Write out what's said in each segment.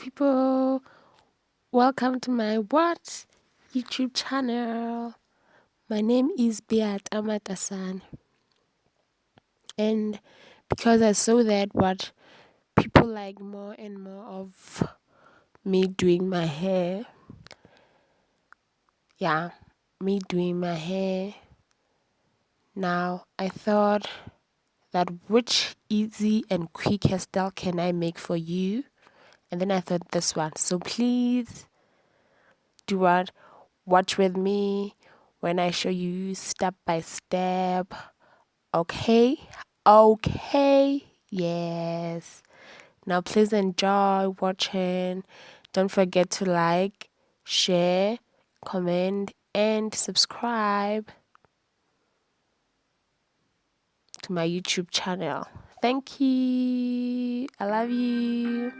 people, welcome to my YouTube channel. My name is Beat Amatasan, and because I saw that what people like more and more of me doing my hair, now I thought that which easy and quick hairstyle can I make for you, and then I thought this one. So please do what watch with me when I show you step by step. Okay, yes. Now please enjoy watching. Don't forget to like, share, comment, and subscribe to my YouTube channel. Thank you. I love you.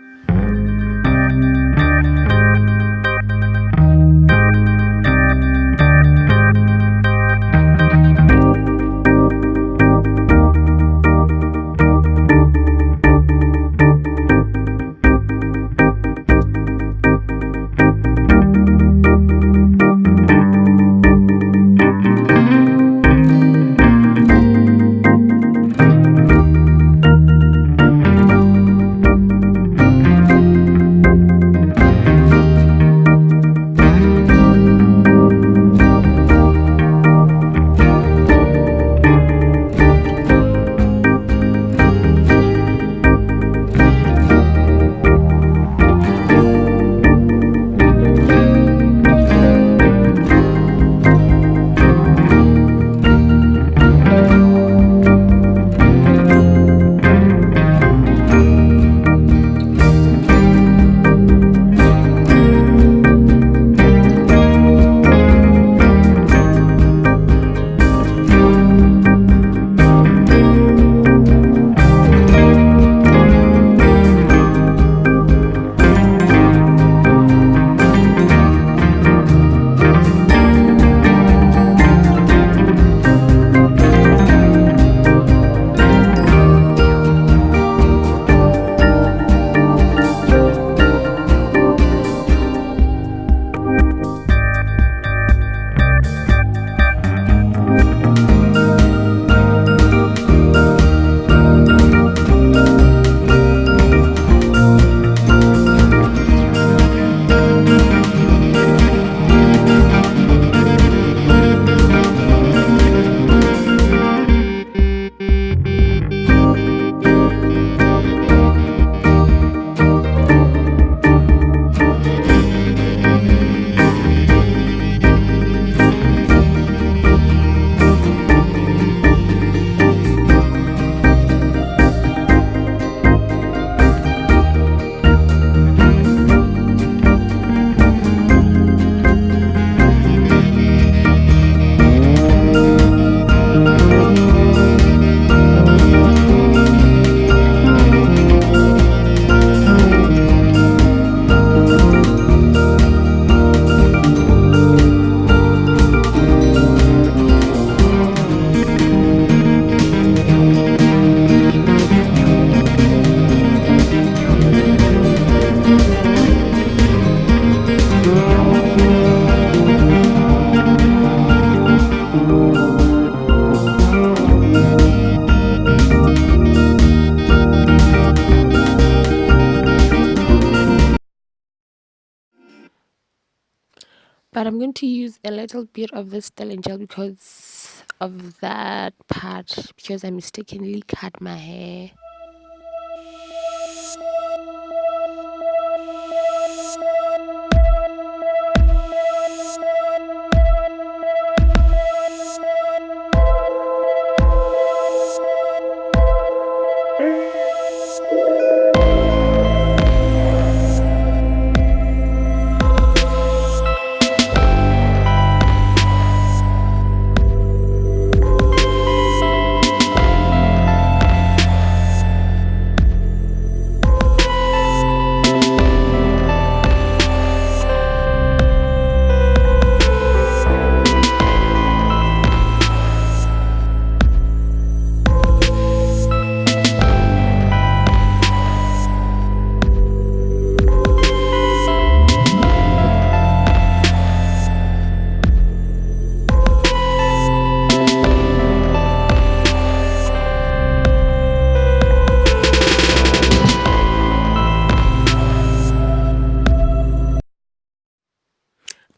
But I'm going to use a little bit of this styling gel because of that part, because I mistakenly cut my hair.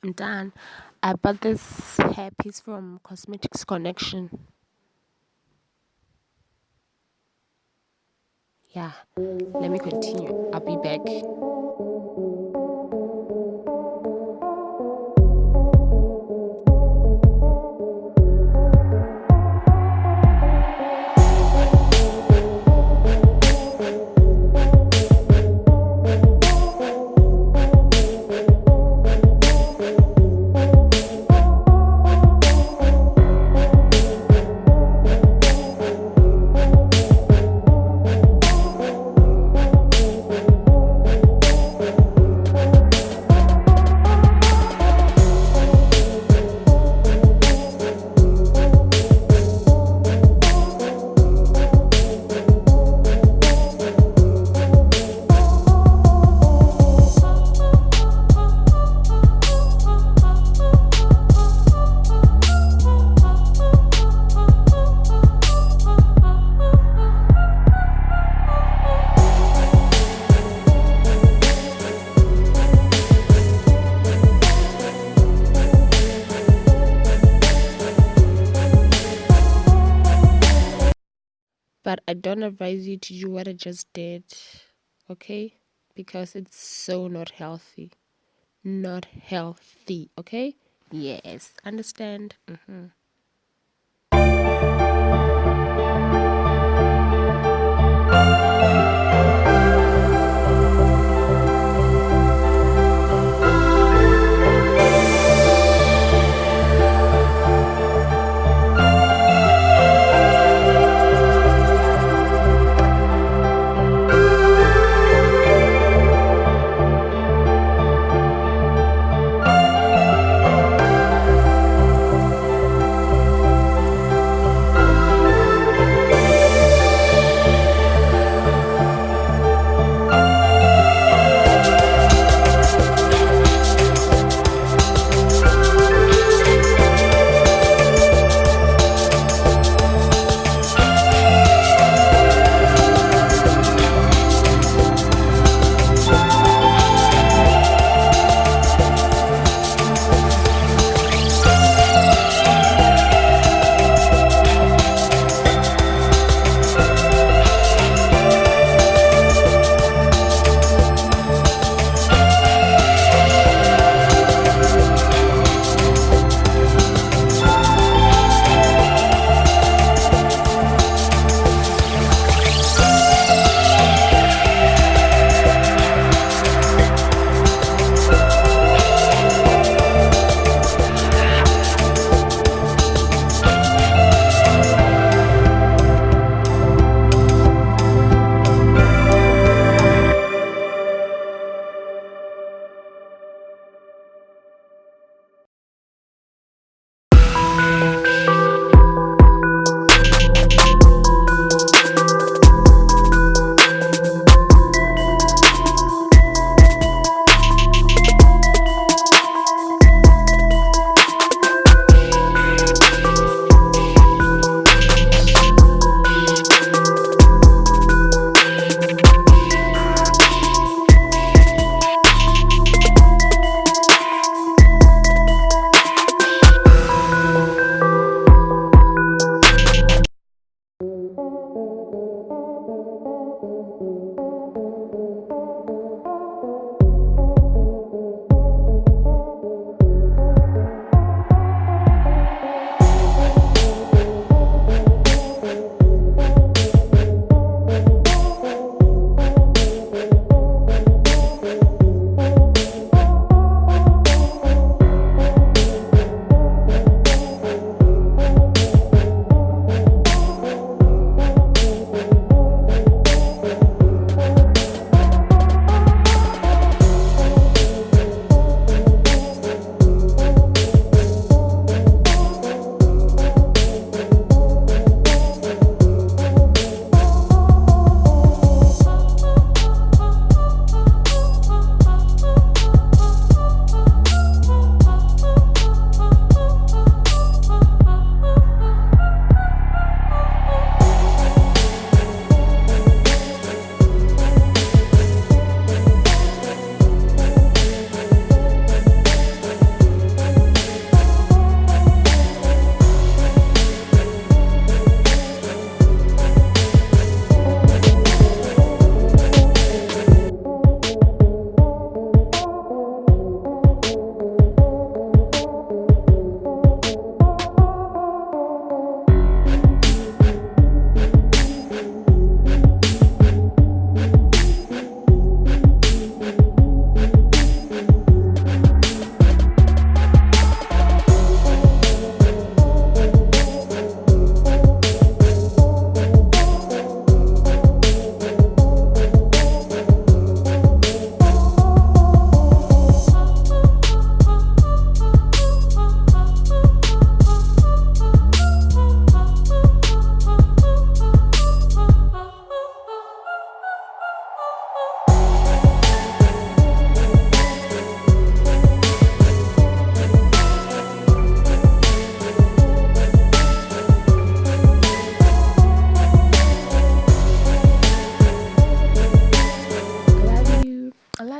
I'm done. I bought this hair piece from Cosmetics Connection. Yeah, let me continue. I'll be back. But I don't advise you to do what I just did, okay? Because it's so not healthy. Not healthy, okay? Yes, understand?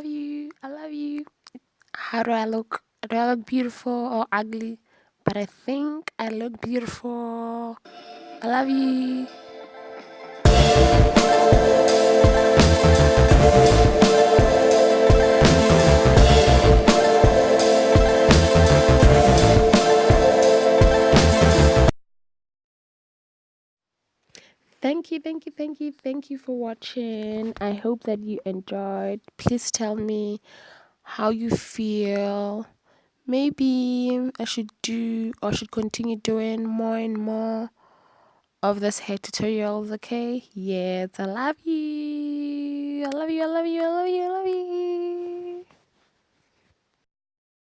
you. I love you. How do I look? Do I look beautiful or ugly? But I think I look beautiful. I love you. Thank you for watching. I hope that you enjoyed. Please tell me how you feel. Maybe I should do or should continue doing more and more of this hair tutorials, okay? Yes, I love you. I love you. I love you. I love you. I love you.